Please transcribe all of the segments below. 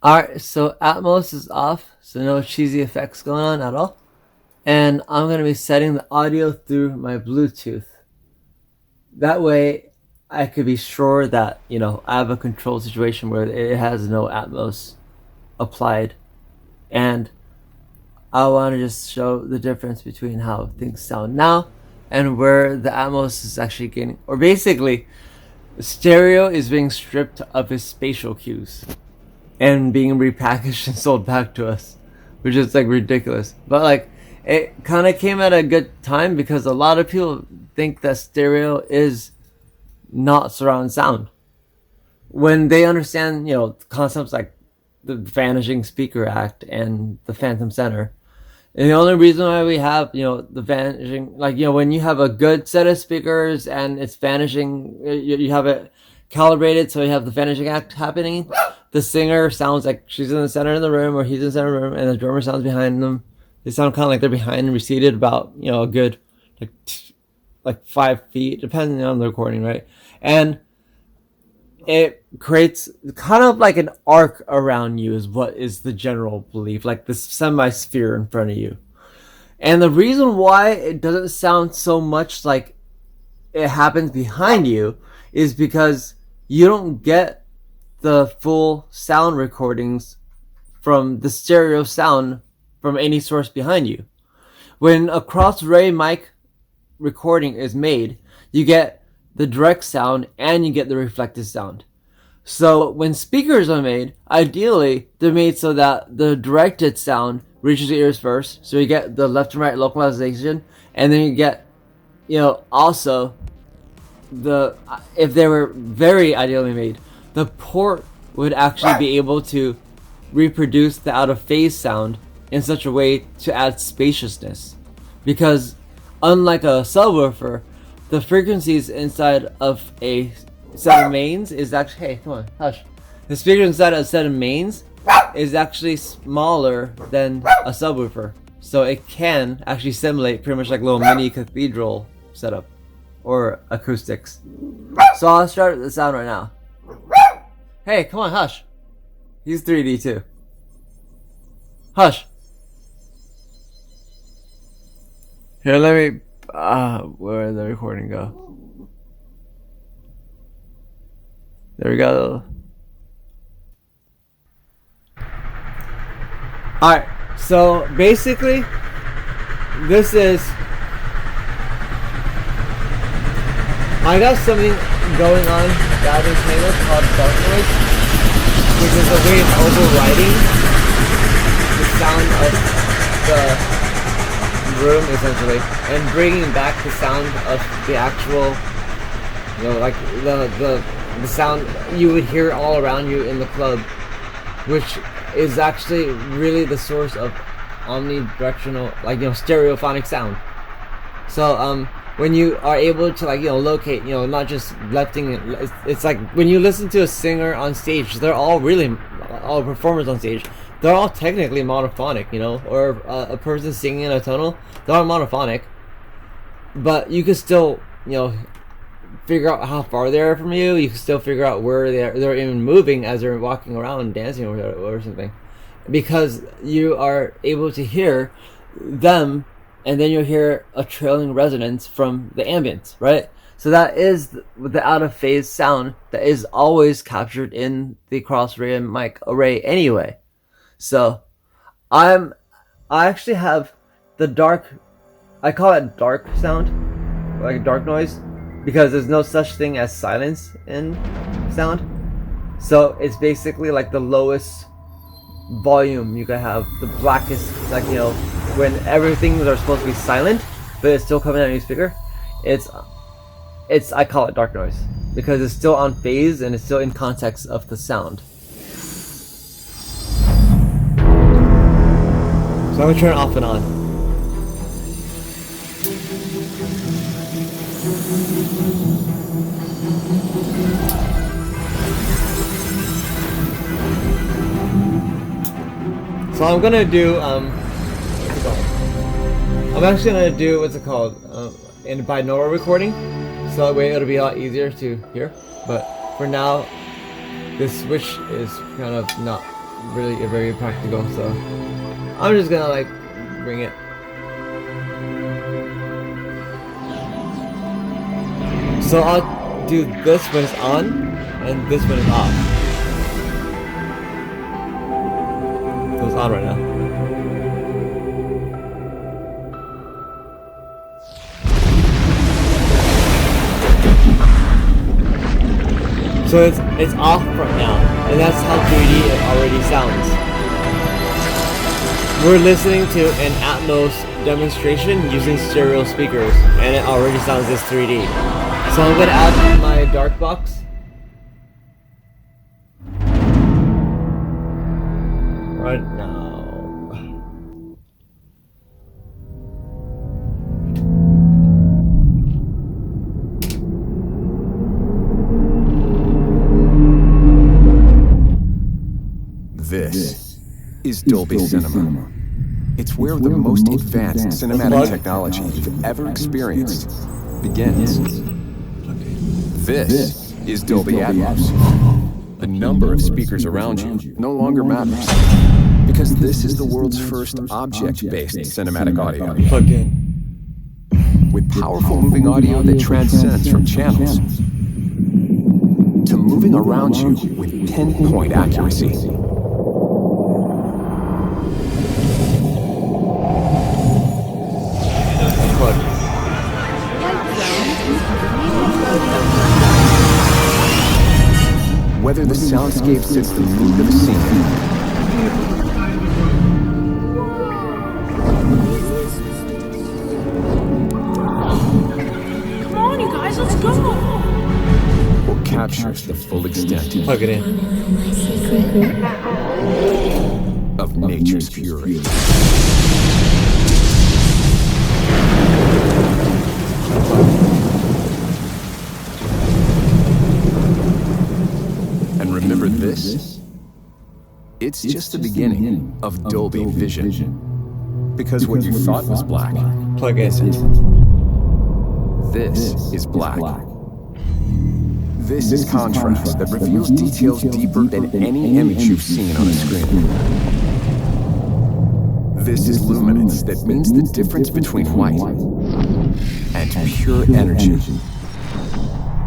Alright, so Atmos is off, so no cheesy effects going on at all. And I'm going to be setting the audio through my Bluetooth. That way, I could be sure that, I have a controlled situation where it has no Atmos applied. And I want to just show the difference between how things sound now and where the Atmos is actually getting, or basically, stereo is being stripped of its spatial cues and being repackaged and sold back to us, which is like ridiculous. But like, it kind of came at a good time because a lot of people think that stereo is not surround sound. When they understand, concepts like the Vanishing Speaker Act and the Phantom Center, and the only reason why we have, the vanishing, when you have a good set of speakers and it's vanishing, you have it calibrated so you have the vanishing act happening. The singer sounds like she's in the center of the room or he's in the center of the room, and the drummer sounds behind them. They sound kind of like they're behind and receded about, a good, like 5 feet, depending on the recording, right? And it creates kind of like an arc around you is what is the general belief, like this semi-sphere in front of you. And the reason why it doesn't sound so much like it happens behind you is because you don't get the full sound recordings from the stereo sound from any source behind you. When a cross-array mic recording is made, you get the direct sound and you get the reflected sound. So when speakers are made, ideally they're made so that the directed sound reaches your ears first, so you get the left and right localization, and then you get, also if they were very ideally made, the port would actually be able to reproduce the out of phase sound in such a way to add spaciousness. Because unlike a subwoofer, the frequencies inside of a set of mains is actually, hey, come on, hush. The speaker inside a set of mains is actually smaller than a subwoofer. So it can actually simulate pretty much like a little mini cathedral setup or acoustics. So I'll start the sound right now. Hey, come on, hush. He's 3D too. Hush. Here, let me, where did the recording go? There we go. Alright, so basically, this is, I got something going on that I've been playing with called dark noise, which is a way of overriding the sound of the room, essentially, and bringing back the sound of the actual, like the sound you would hear all around you in the club, which is actually really the source of omnidirectional, stereophonic sound. So when you are able to locate, not just lefting it, it's like when you listen to a singer on stage, they're all performers on stage, they're all technically monophonic, or a person singing in a tonal, they're all monophonic, but you can still, figure out how far they are from you. You can still figure out where they're even moving as they're walking around and dancing or something, because you are able to hear them, and then you'll hear a trailing resonance from the ambience, right? So that is the out of phase sound that is always captured in the cross-array mic array anyway. So I actually have the dark, I call it dark sound, like dark noise, because there's no such thing as silence in sound. So it's basically like the lowest volume you can have, the blackest, when everything are supposed to be silent, but it's still coming out of your speaker. I call it dark noise because it's still on phase and it's still in context of the sound. So I'm gonna turn it off and on. So I'm gonna do what's it called? I'm actually gonna do what's it called in binaural recording, so that way it'll be a lot easier to hear. But for now, this switch is kind of not really very practical, so I'm just gonna like bring it. So I'll do this when it's on, and this when it's off. So it's on right now. So it's off right now, and that's how 3D it already sounds. We're listening to an Atmos demonstration using stereo speakers, and it already sounds as 3D. So I'm gonna add my dark box. Right now. This is Dolby Cinema. It's where the most advanced cinematic technology you've ever experienced begins. This is Dolby Atmos. The number of speakers around you no longer matters, because this is the world's first object-based cinematic audio. Plugged in. With powerful moving audio that transcends from channels to moving around you with pinpoint accuracy. Whether the soundscape fits the mood of a scene, come on, you guys, let's go! or captures the full extent Plug it in. of nature's fury. And remember this? It's just the beginning of Dolby Vision. Because what you thought was black Plug in. isn't. This is black. This is contrast that reveals details deeper than any image you've seen on a screen. This is luminance that means the difference between white and pure energy.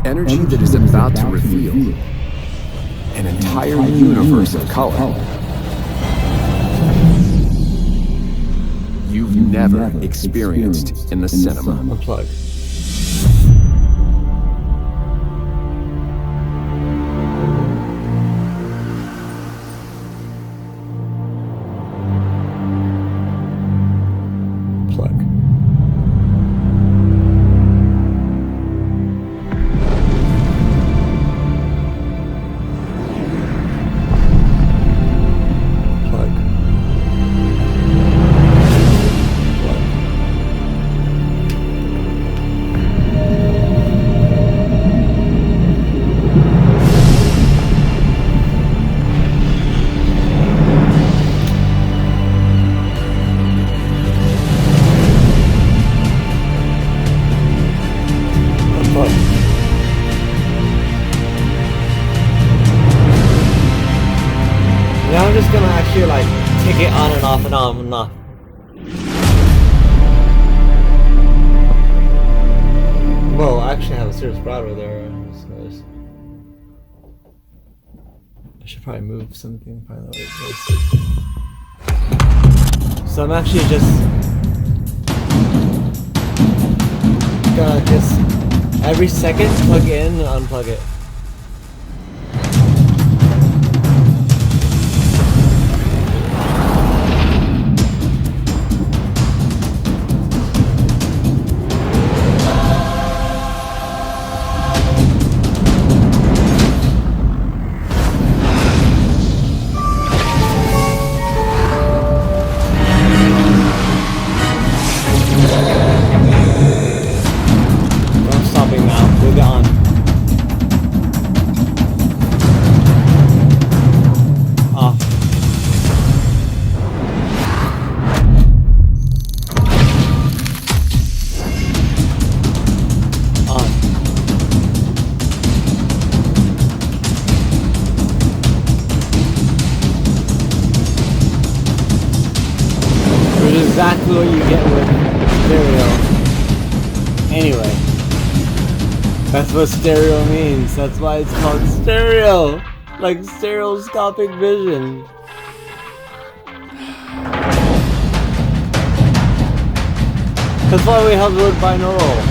Energy that is about to reveal an entire universe of color you've never experienced in the cinema. Unplug. Plug. Plug. Unplug. Now I'm just gonna actually like take it on and off and on and off. Whoa, I actually have a serious Broadway there. I just noticed. I should probably move something. Finally. So I'm actually just gonna every second plug in and unplug it. I'm stopping now. Move it on. basically what you get with stereo. Anyway, that's what stereo means. That's why it's called stereo, like stereoscopic vision. That's why we have the word binaural.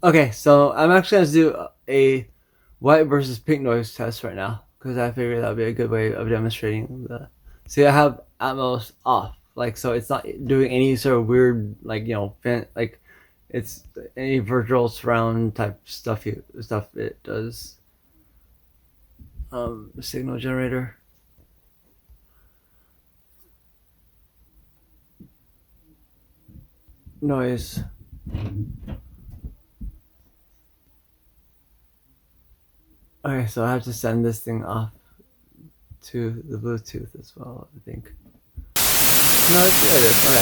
Okay, so I'm actually going to do a white versus pink noise test right now because I figured that would be a good way of demonstrating the. See, I have Atmos off, like, so it's not doing any sort of weird, like, you know, like, it's any virtual surround type stuff it does. Signal generator. Noise. Okay, so I have to send this thing off to the Bluetooth as well, I think. No, it's good. Okay.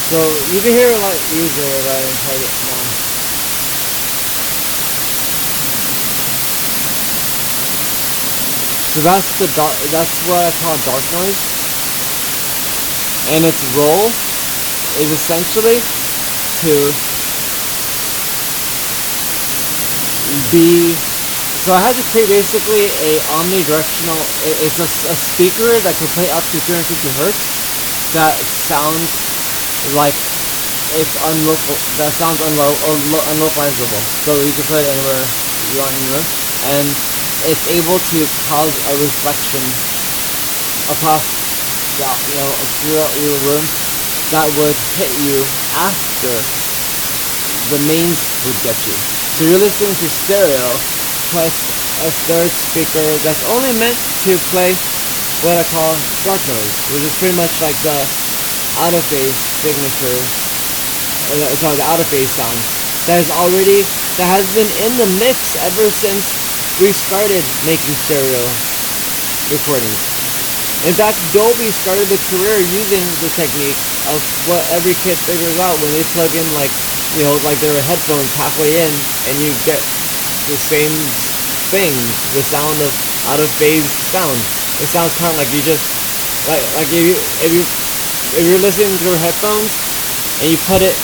So you can hear a lot easier if I unplug it now. So that's what I call dark noise. And its role is essentially to be. So I had to create basically a omnidirectional. It's a speaker that can play up to 350 hertz. That sounds like it's unlocal. That sounds unlocalizable. So you can put it anywhere you want in your room, and it's able to cause a reflection across the, you know, throughout your room that would hit you after the mains would get you. So you're listening to stereo plus a third speaker that's only meant to play what I call dark noise, which is pretty much like the out of phase signature, the out of phase sound that has been in the mix ever since we started making stereo recordings. In fact, Dolby started the career using the technique of what every kid figures out when they plug in, like, you know, like their headphones halfway in, and you get the same thing, the sound of out of phase sound. It sounds kind of like you just like if you're listening through headphones and you put it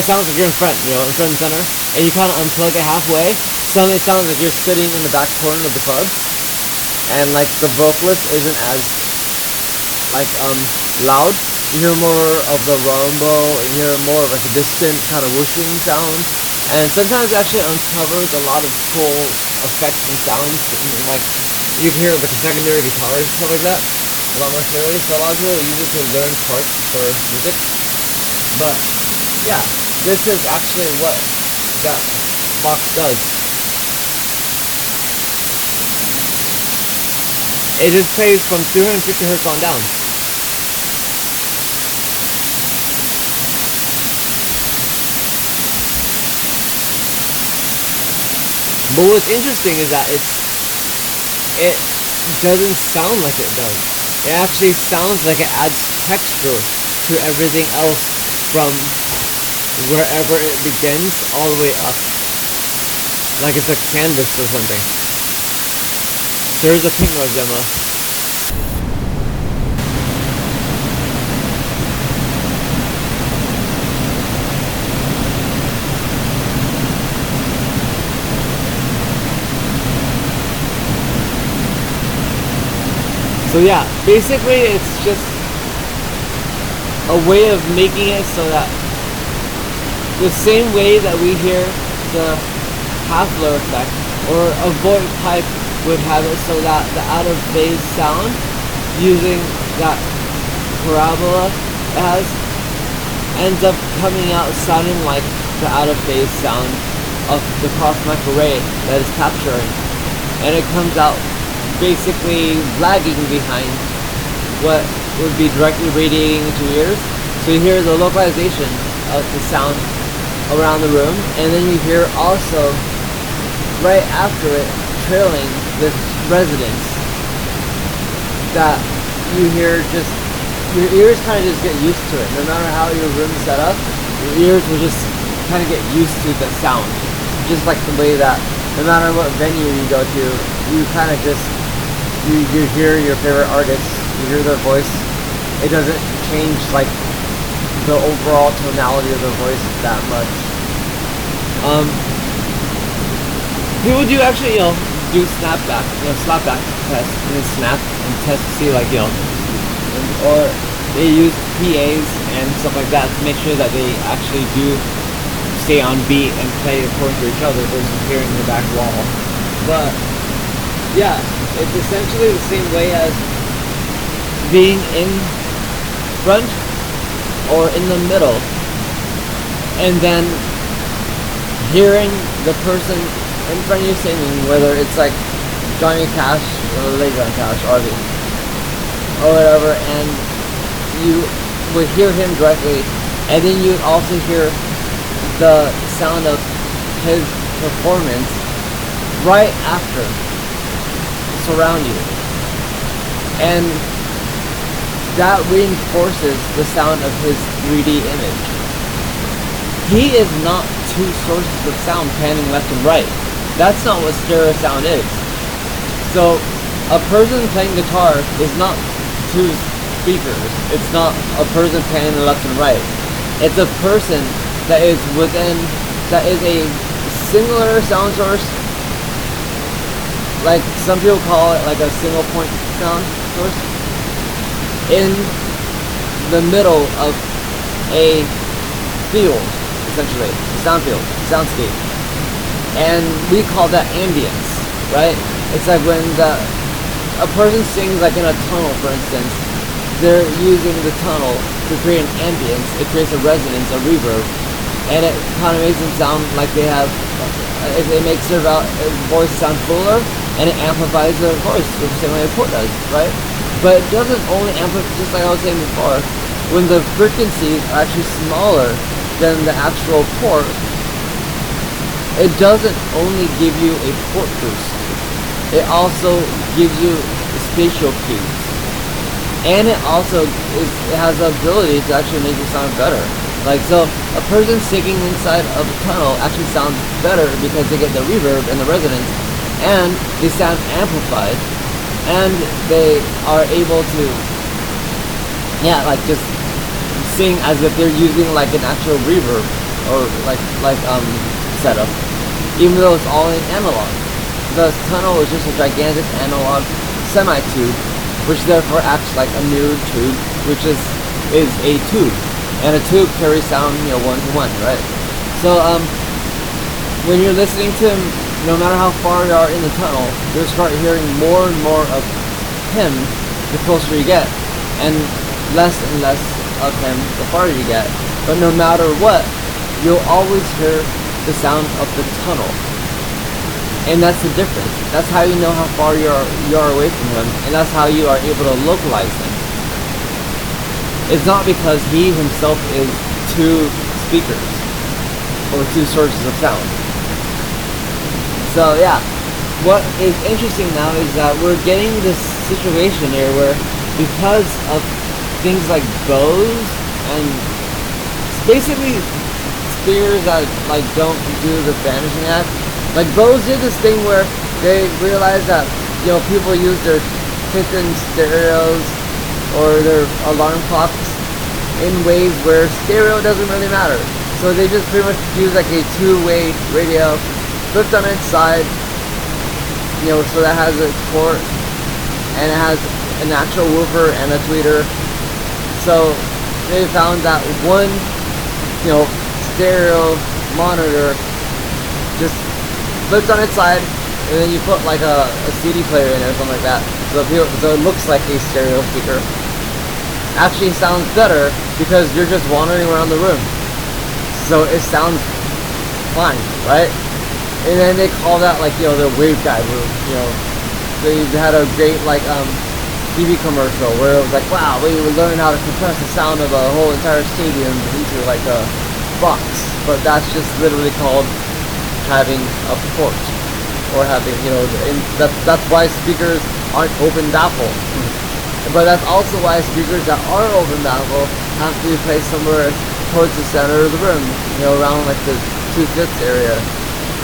sounds like you're in front, you know, in front and center, and you kind of unplug it halfway. Suddenly it sounds like you're sitting in the back corner of the club, and like the vocalist isn't as like loud. You hear more of the rumble, and you hear more of like a distant kind of whooshing sound. And sometimes it actually uncovers a lot of cool effects and sounds, and like you can hear like a secondary guitars and stuff like that a lot more clearly. So a lot of people use it to learn parts for music. But yeah, this is actually what that box does. It just plays from 350 hertz on down. But what's interesting is that it doesn't sound like it does. It actually sounds like it adds texture to everything else from wherever it begins all the way up. Like it's a canvas or something. So here's a pink noise demo. So yeah, basically it's just a way of making it so that the same way that we hear the half-low effect or a void pipe would have it so that the out of phase sound using that parabola it has ends up coming out sounding like the out of phase sound of the cross-mic array that is capturing, and it comes out basically lagging behind what would be directly radiating into your ears. So you hear the localization of the sound around the room, and then you hear also right after it trailing this resonance that you hear. Just your ears kind of just get used to it no matter how your room's set up. your ears will just kind of get used to the sound. Just like the way that no matter what venue you go to, you kind of just, you hear your favorite artist, you hear their voice. It doesn't change like the overall tonality of the voice that much. People do actually, do slapback test and then snap and test to see like, or they use PAs and stuff like that to make sure that they actually do stay on beat and play according to each other versus hearing the back wall. But yeah, it's essentially the same way as being in front or in the middle and then hearing the person in front of you singing, whether it's like Johnny Cash or Lady Johnny Cash or whatever, and you would hear him directly, and then you would also hear the sound of his performance right after surround you, and that reinforces the sound of his 3D image. He is not two sources of sound panning left and right. That's not what stereo sound is. So a person playing guitar is not two speakers. It's not a person panning left and right. It's a person that is a singular sound source, like some people call it like a single point sound source, in the middle of a field, essentially, a sound field, soundscape. And we call that ambience, right? It's like when a person sings like in a tunnel, for instance, they're using the tunnel to create an ambience. It creates a resonance, a reverb, and it kind of makes them sound like they have, it makes their voice sound fuller, and it amplifies their voice the same way a port does, right? But it doesn't only amplify, just like I was saying before, when the frequencies are actually smaller than the actual port, it doesn't only give you a port boost, it also gives you spatial cues. And it also it has the ability to actually make it sound better. Like, so a person singing inside of a tunnel actually sounds better because they get the reverb and the resonance, and they sound amplified, and they are able to, like just sing as if they're using like an actual reverb or like setup, even though it's all in analog. The tunnel is just a gigantic analog semi-tube, which therefore acts like a mirrored tube, which is a tube. And a tube carries sound, one to one, right? So, when you're listening to him, no matter how far you are in the tunnel, you'll start hearing more and more of him the closer you get, and less of him the farther you get. But no matter what, you'll always hear the sound of the tunnel. And that's the difference. That's how you know how far you are away from him, and that's how you are able to localize him. It's not because he himself is two speakers or two sources of sound. So yeah, what is interesting now is that we're getting this situation here where, because of things like Bose and basically speakers that like don't do the vanishing act, like Bose did this thing where they realized that people use their kitchen stereos or their alarm clocks in ways where stereo doesn't really matter. So they just pretty much use like a two-way radio, flipped on its side, so that has a port and it has an actual woofer and a tweeter. So they found that one, stereo monitor just flips on its side, and then you put like a CD player in it or something like that. So it looks like a stereo speaker. Actually sounds better because you're just wandering around the room. So it sounds fine, right? And then they call that like, the waveguide room, They had a great TV commercial where it was like, wow, we would learn how to compress the sound of a whole entire stadium into like a box. But that's just literally called having a port, or having, that's why speakers aren't open baffle. But that's also why speakers that are open baffle have to be placed somewhere towards the center of the room, around like the 2/5 area,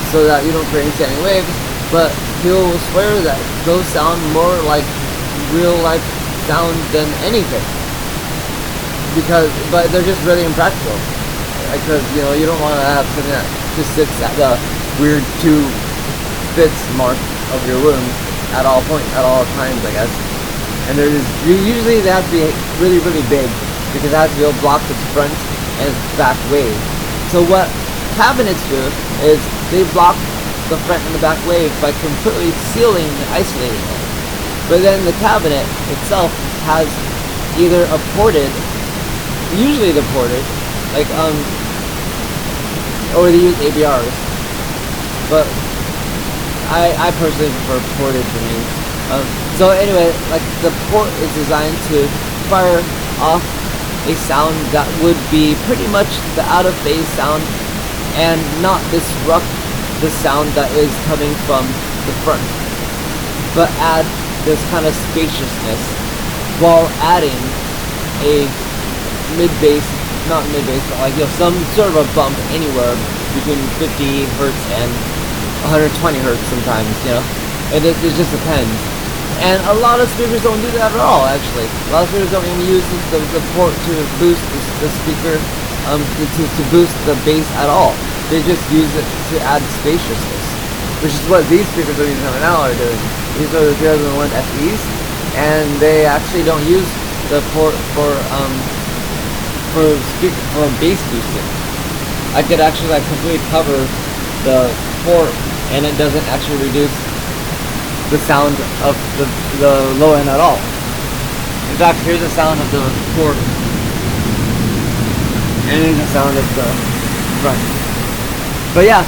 so that you don't create any standing waves. But people will swear that those sound more like real life sound than anything, but they're just really impractical, because you don't want to have something that just sits at the weird 2/5 mark of your room at all times, I guess. And usually they have to be really, really big, because it has to be able to block its front and its back wave. So what cabinets do is they block the front and the back wave by completely sealing and isolating it. But then the cabinet itself has either a ported, usually they're ported, like or they use ABRs. But I personally prefer ported for me. So anyway, like the port is designed to fire off a sound that would be pretty much the out of phase sound and not disrupt the sound that is coming from the front, but add this kind of spaciousness while adding a mid-bass, not mid-bass, but like some sort of a bump anywhere between 50 hertz and 120 hertz sometimes, it just depends. And a lot of speakers don't do that at all, actually. A lot of speakers don't even use the port to boost the speaker, to boost the bass at all. They just use it to add spaciousness, which is what these speakers that are using right now are doing. These are the 2001 FEs, and they actually don't use the port for bass boosting. I could actually like completely cover the port, and it doesn't actually reduce the sound of the low end at all. In fact, here's the sound of the port, and here's the sound of the front. But yeah,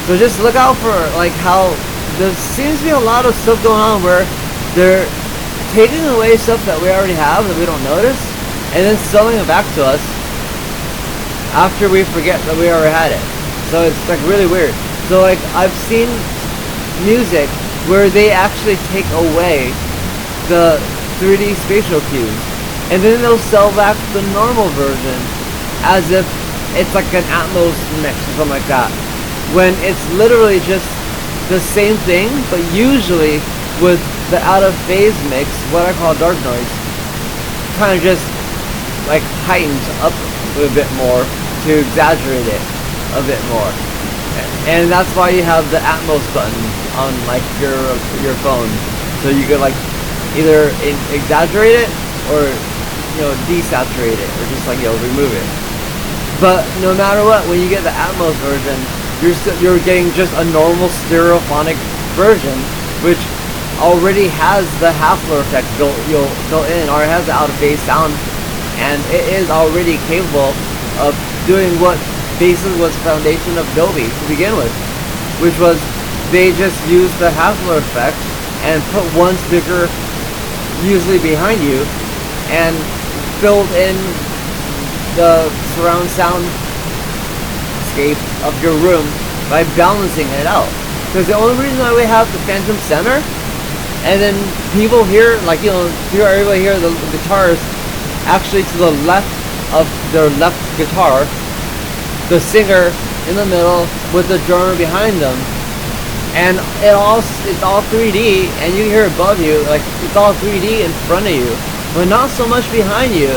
so just look out for like how there seems to be a lot of stuff going on where they're taking away stuff that we already have that we don't notice, and then selling it back to us after we forget that we already had it. So it's like really weird. So like I've seen music where they actually take away the 3D spatial cues, and then they'll sell back the normal version as if it's like an Atmos mix or something like that, when it's literally just the same thing, but usually with the out of phase mix, what I call dark noise, kind of just like heightens up a bit more to exaggerate it a bit more. And that's why you have the Atmos button on like your phone, so you could like either exaggerate it or desaturate it, or just like remove it. But no matter what, when you get the Atmos version, you're getting just a normal stereophonic version, which already has the Hafler effect built in, or it has the out of phase sound, and it is already capable of doing what basically was the foundation of Dolby to begin with, which was they just used the Hafler effect and put one speaker usually behind you and filled in the surround sound scape of your room by balancing it out. Because the only reason why we have the Phantom Center, and then people hear, everybody hear the guitars actually to the left of their left guitar, the singer in the middle with the drummer behind them, and it's all 3D, and you hear above you, like it's all 3D in front of you, but not so much behind you.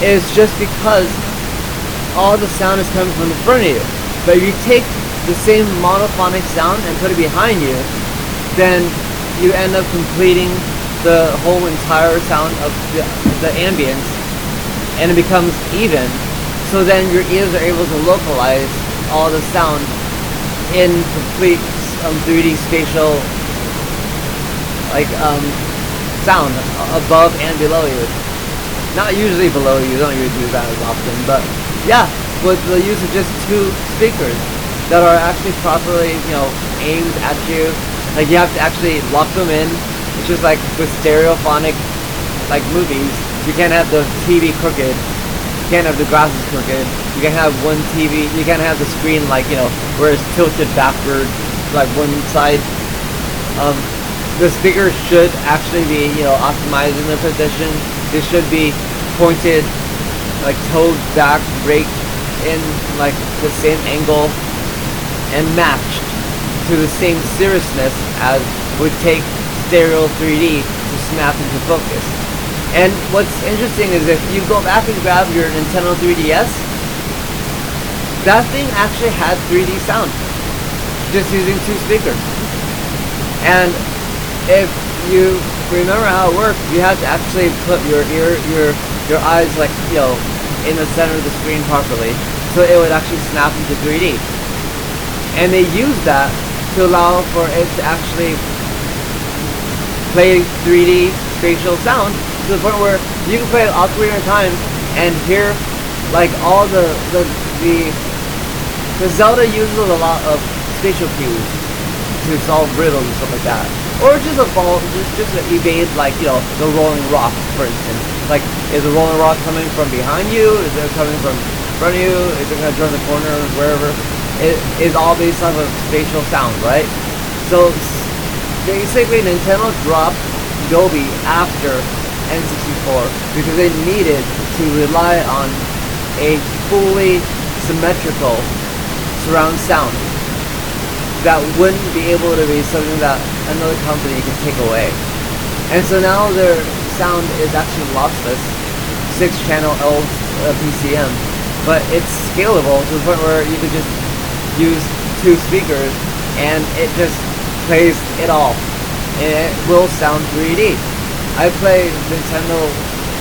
It's just because all the sound is coming from the front of you. But if you take the same monophonic sound and put it behind you, then you end up completing the whole entire sound of the ambience, and it becomes even. So then your ears are able to localize all the sound in complete 3D spatial sound above and below you. Not usually below you, don't usually do that as often, but yeah, with the use of just two speakers that are actually properly, aimed at you. Like you have to actually lock them in. It's just like with stereophonic movies, you can't have the TV crooked, you can't have the glasses crooked, you can't have one TV, you can't have the screen where it's tilted backward, like one side. The speakers should actually be optimized in their position. They should be pointed, like toed back, raked in like the same angle and matched to the same seriousness as would take stereo 3D to snap into focus. And what's interesting is if you go back and grab your Nintendo 3DS, that thing actually had 3D sound, just using 2 speakers. And if you remember how it worked, you had to actually put your eyes like, you know, in the center of the screen properly, so it would actually snap into 3D. And they used that to allow for it to actually play 3D spatial sound to the point where you can play it Ocarina of Time and hear like all the Zelda uses a lot of spatial cues to solve riddles and stuff like that, or just to evade, like, you know, the rolling rock, for instance. Like, is the rolling rock coming from behind you? Is it coming from in front of you? Is it going to turn the corner? Wherever. It is all based off of spatial sound, right? So basically, Nintendo dropped Dolby after N64 because they needed to rely on a fully symmetrical surround sound that wouldn't be able to be something that another company can take away. And so now their sound is actually lossless, 6-channel PCM, but it's scalable to the point where you could just use 2 speakers and it just plays it all. And it will sound 3D. I play Nintendo,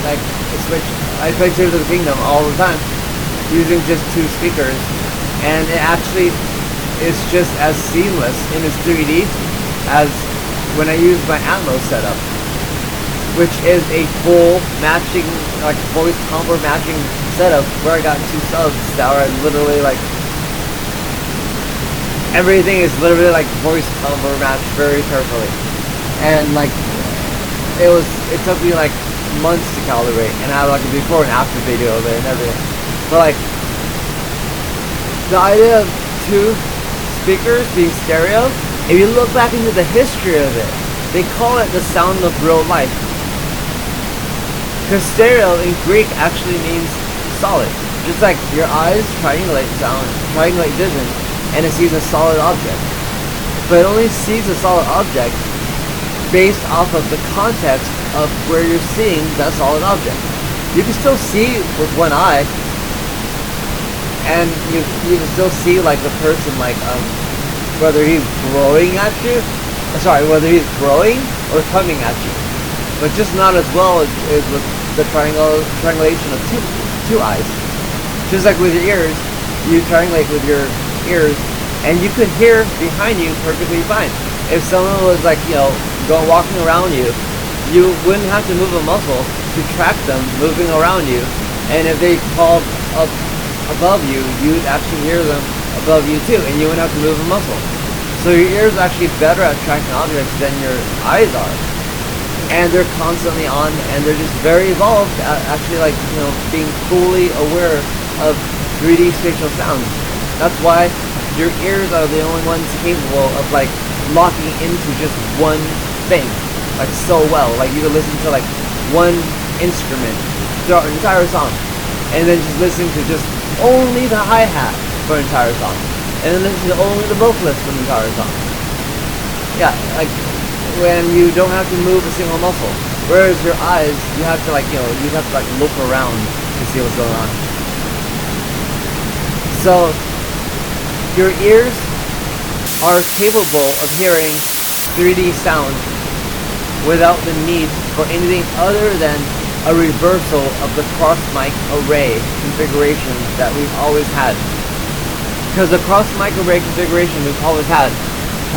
like Switch, I play Tears of the Kingdom all the time using just 2 speakers, and it actually is just as seamless in its 3D as when I use my Atmos setup, which is a full matching, like voice combo matching setup where I got 2 subs that are literally like, everything is literally like voice combo matched very carefully. And like, it took me like months to calibrate, and I have like a before and after video of it and everything. But like, the idea of 2 speakers being stereo, if you look back into the history of it, they call it the sound of real life. Because stereo in Greek actually means solid. Just like your eyes triangulate sound, triangulate vision, and it sees a solid object. But it only sees a solid object based off of the context of where you're seeing that solid object. You can still see with one eye, and you can still see like the person, like whether he's growing at you, whether he's growing or coming at you, but just not as well as with the triangulation of two eyes. Just like with your ears, you triangulate with your ears, and you could hear behind you perfectly fine. If someone was like, you know, walking around you, you wouldn't have to move a muscle to track them moving around you, and if they called up above you, you'd actually hear them above you too, and you wouldn't have to move a muscle. So your ears are actually better at tracking objects than your eyes are, and they're constantly on, and they're just very evolved at actually, like, you know, being fully aware of 3D spatial sounds. That's why your ears are the only ones capable of like locking into just one thing, like so well. Like you can listen to like one instrument throughout an entire song, and then just listen to just only the hi-hat for an entire song, and then listen to only the vocalist for an entire song. Yeah, like when you don't have to move a single muscle. Whereas your eyes, you have to like, you know, you have to like look around to see what's going on. So your ears are capable of hearing 3D sound without the need for anything other than a reversal of the cross mic array configuration that we've always had. Because the cross mic array configuration we've always had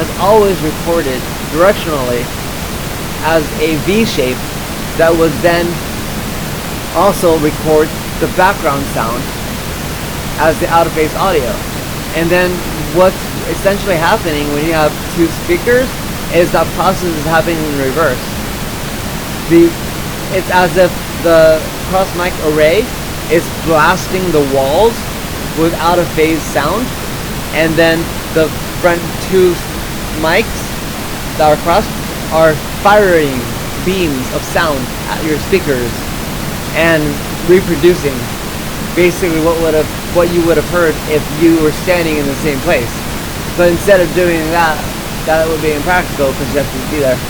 has always recorded directionally as a V shape that would then also record the background sound as the out-of-phase audio. And then what's essentially happening when you have 2 speakers is that process is happening in reverse. It's as if the cross mic array is blasting the walls with out-of-phase sound, and then the front 2 mics that are crossed are firing beams of sound at your speakers and reproducing basically what would have what you would have heard if you were standing in the same place. But instead of doing that, that would be impractical because you have to be there.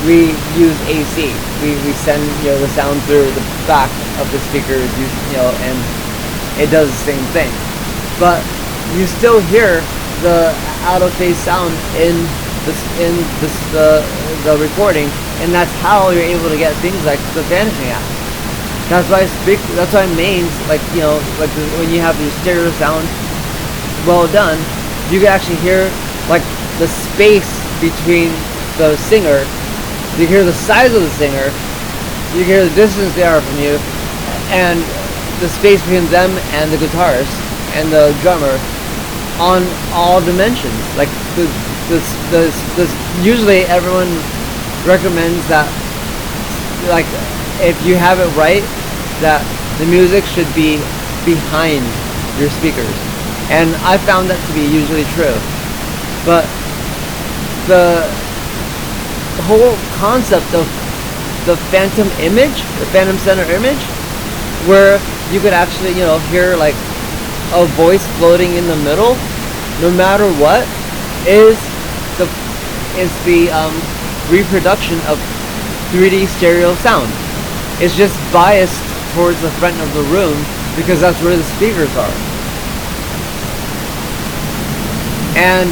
We use AC. We send the sound through the back of the speakers, and it does the same thing. But you still hear the out of phase sound in the recording, and that's how you're able to get things like the vanishing act. That's why mains, when you have your stereo sound well done, you can actually hear like the space between the singer. You hear the size of the singer, you hear the distance they are from you, and the space between them and the guitarist and the drummer on all dimensions. Like usually everyone recommends that, like, if you have it right, that the music should be behind your speakers, and I found that to be usually true. But the whole concept of the phantom image, the phantom center image, where you could actually hear like a voice floating in the middle, no matter what, is the reproduction of 3D stereo sound. It's just biased towards the front of the room because that's where the speakers are. And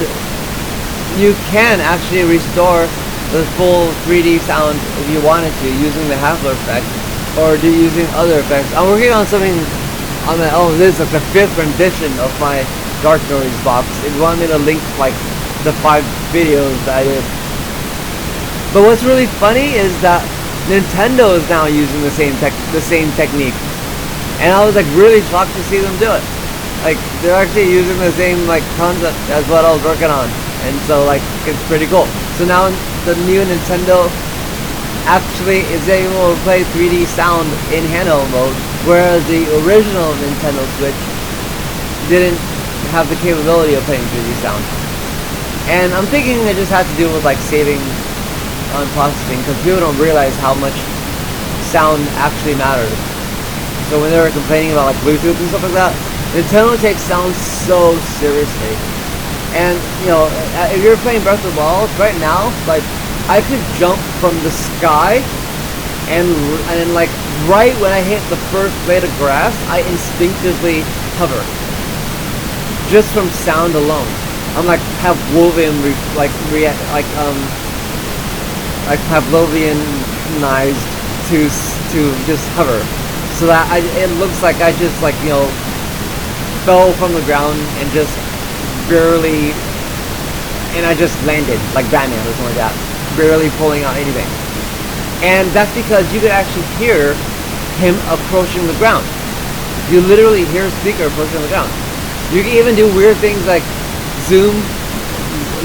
you can actually restore the full 3D sound if you wanted to, using the Hassler effect or using other effects. I'm working on something on my own. This is like the 5th rendition of my dark noise box. If you want me to link like the 5 videos that I did. But what's really funny is that Nintendo is now using the same technique, and I was like really shocked to see them do it. Like, they're actually using the same like concept as what I was working on, and so like it's pretty cool. So now the new Nintendo actually is able to play 3D sound in handheld mode, whereas the original Nintendo Switch didn't have the capability of playing 3D sound. And I'm thinking it just had to do with like saving on processing, because people don't realize how much sound actually matters. So when they were complaining about like Bluetooth and stuff like that, Nintendo takes sound so seriously. And if you're playing Breath of the Wild right now, like, I could jump from the sky, and like right when I hit the first blade of grass, I instinctively hover, just from sound alone. I'm like Pavlovian, Pavlovianized to just hover, so that it looks like I just fell from the ground and just barely, and I just landed like Batman or something like that, barely pulling out anything. And that's because you could actually hear him approaching the ground. You literally hear a speaker approaching the ground. You can even do weird things like zoom,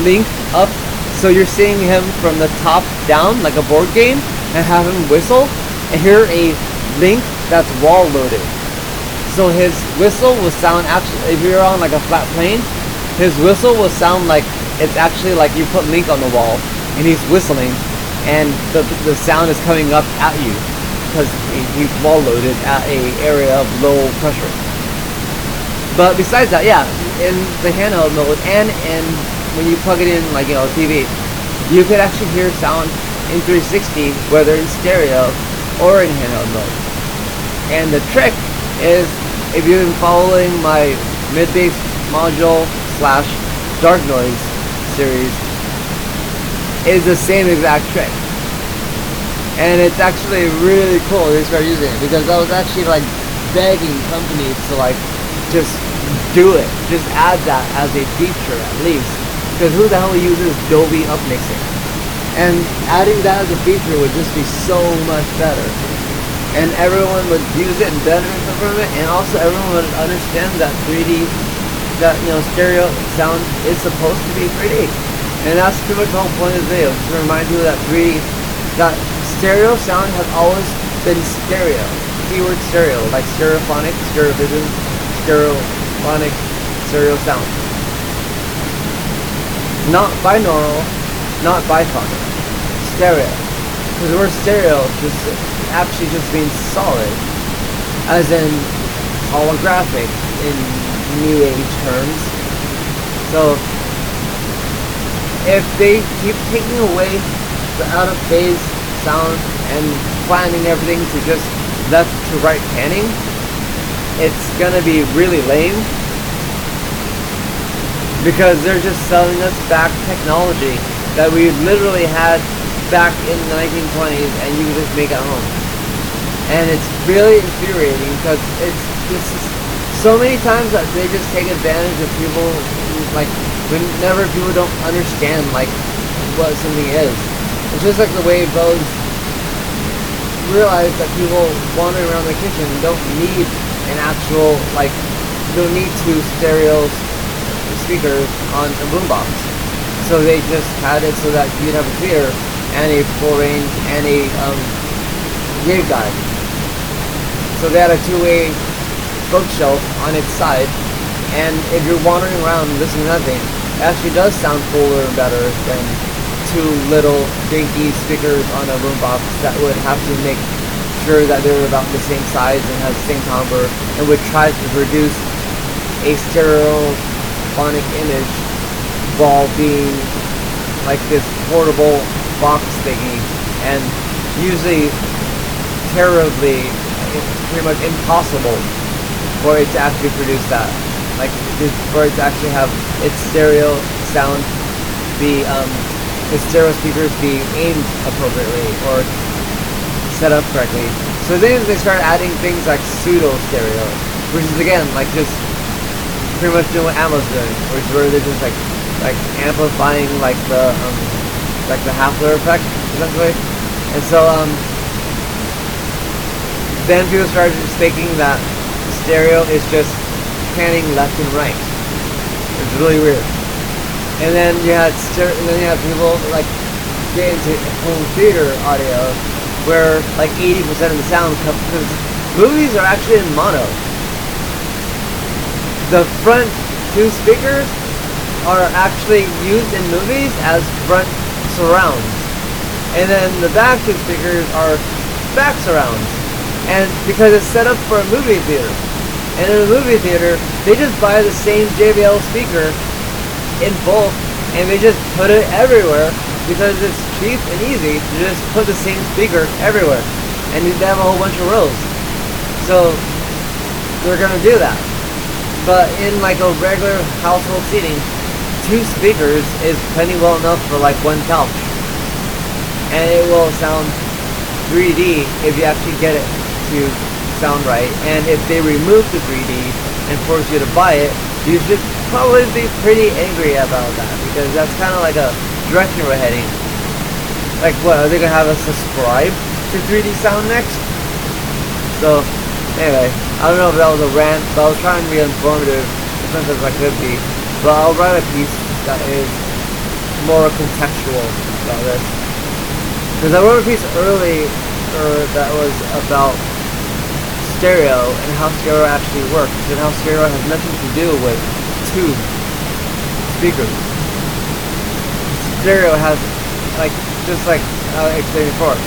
link up, so you're seeing him from the top down like a board game, and have him whistle and hear a link that's wall loaded. So his whistle will sound, actually, if you're on like a flat plane, his whistle will sound like it's actually like you put Link on the wall and he's whistling, and the sound is coming up at you because he's wall loaded at a area of low pressure. But besides that, yeah, in the handheld mode and when you plug it in like TV, you could actually hear sound in 360, whether in stereo or in handheld mode. And the trick is, if you've been following my mid-bass module / dark noise series, is the same exact trick. And it's actually really cool to start using it, because I was actually like begging companies to like just do it, just add that as a feature at least, because who the hell uses Dolby upmixing? And adding that as a feature would just be so much better, and everyone would use it and benefit from it, and also everyone would understand that 3D, that stereo sound is supposed to be 3D. And that's pretty much the whole point of the video, to remind you that that stereo sound has always been stereo. Keyword stereo, like stereophonic, stereovision, stereophonic, stereo sound. Not binaural, not biphonic. Stereo. Because the word stereo actually just means solid, as in holographic, in new age terms. So if they keep taking away the out of phase sound and planning everything to just left to right panning, it's gonna be really lame, because they're just selling us back technology that we literally had back in the 1920s and you could just make at home. And it's really infuriating because it's so many times that they just take advantage of people, like whenever people don't understand like what something is. It's just like the way Bose realized that people wandering around the kitchen don't need an actual, like, don't need two stereo speakers on a boombox. So they just had it so that you'd have a tweeter and a full range and a waveguide. So they had a two-way bookshelf on its side, and if you're wandering around listening to nothing, it actually does sound cooler and better than two little dinky speakers on a boombox that would have to make sure that they're about the same size and have the same timbre, and would try to produce a stereophonic image while being like this portable box thingy, and usually terribly, pretty much impossible for it to actually produce that. Like, for it to actually have its stereo sound be, the stereo speakers be aimed appropriately or set up correctly. So then they start adding things like pseudo stereo, which is again like just pretty much doing what Ammo's doing, which is where they're just like amplifying like the Hafler effect essentially. And so then people started just thinking that stereo is just panning left and right. It's really weird. And then you had people like get into home theater audio, where like 80% of the sound comes, because movies are actually in mono. The front two speakers are actually used in movies as front surrounds, and then the back two speakers are back surrounds. And because it's set up for a movie theater, and in a movie theater they just buy the same JBL speaker in bulk, and they just put it everywhere because it's cheap and easy to just put the same speaker everywhere, and they have a whole bunch of rows. So they're gonna do that. But in like a regular household seating, two speakers is plenty well enough for like one couch, and it will sound 3D if you actually get it to sound right. And if they remove the 3D and force you to buy it, you should probably be pretty angry about that, because that's kind of like a direction we're heading. Like, what, are they gonna have us subscribe to 3D sound next? So anyway, I don't know if that was a rant, but I was trying to be informative as much as I could be. But I'll write a piece that is more contextual about this, because I wrote a piece earlier that was about stereo and how stereo actually works, and how stereo has nothing to do with two speakers. Stereo has, like, just like I explained before,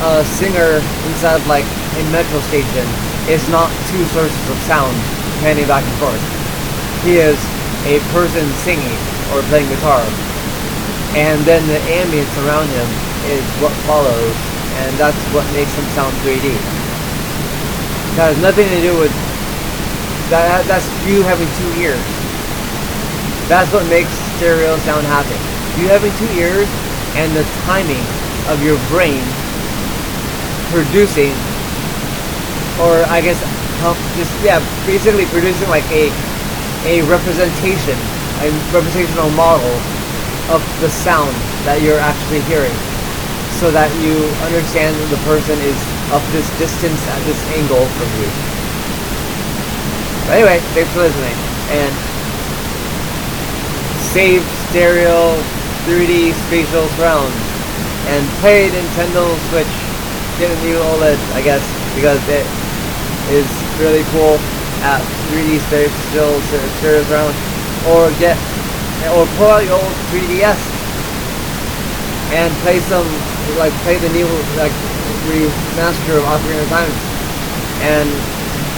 a singer inside like a metro station is not two sources of sound panning back and forth. He is a person singing or playing guitar, and then the ambience around him is what follows, and that's what makes him sound 3D. That has nothing to do with that. That's you having two ears. That's what makes stereo sound happen. You having two ears and the timing of your brain producing, or I guess basically producing like a representational model of the sound that you're actually hearing, so that you understand that the person is of this distance at this angle from you. But anyway, thanks for listening, and save stereo 3D spatial surround, and play Nintendo Switch. Get a new OLED, I guess, because it is really cool at 3D spatial stereo surround. Or pull out your old 3DS and play the new remaster of Ocarina of Time, and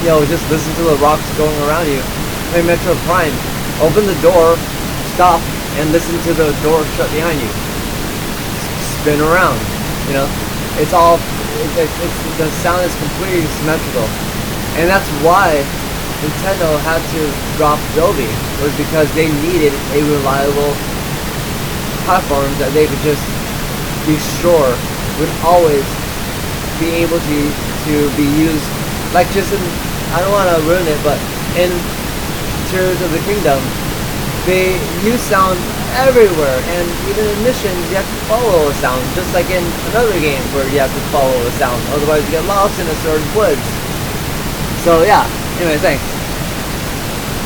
just listen to the rocks going around you. Play Metro Prime, open the door, stop, and listen to the door shut behind you. Spin around, it's all, the sound is completely symmetrical. And that's why Nintendo had to drop Dolby, was because they needed a reliable platform that they could just be sure would always be able to be used, like just in, I don't want to ruin it, but in Tears of the Kingdom, they use sound everywhere, and even in missions you have to follow a sound, just like in another game where you have to follow a sound, otherwise you get lost in a certain woods. So yeah, anyway, thanks.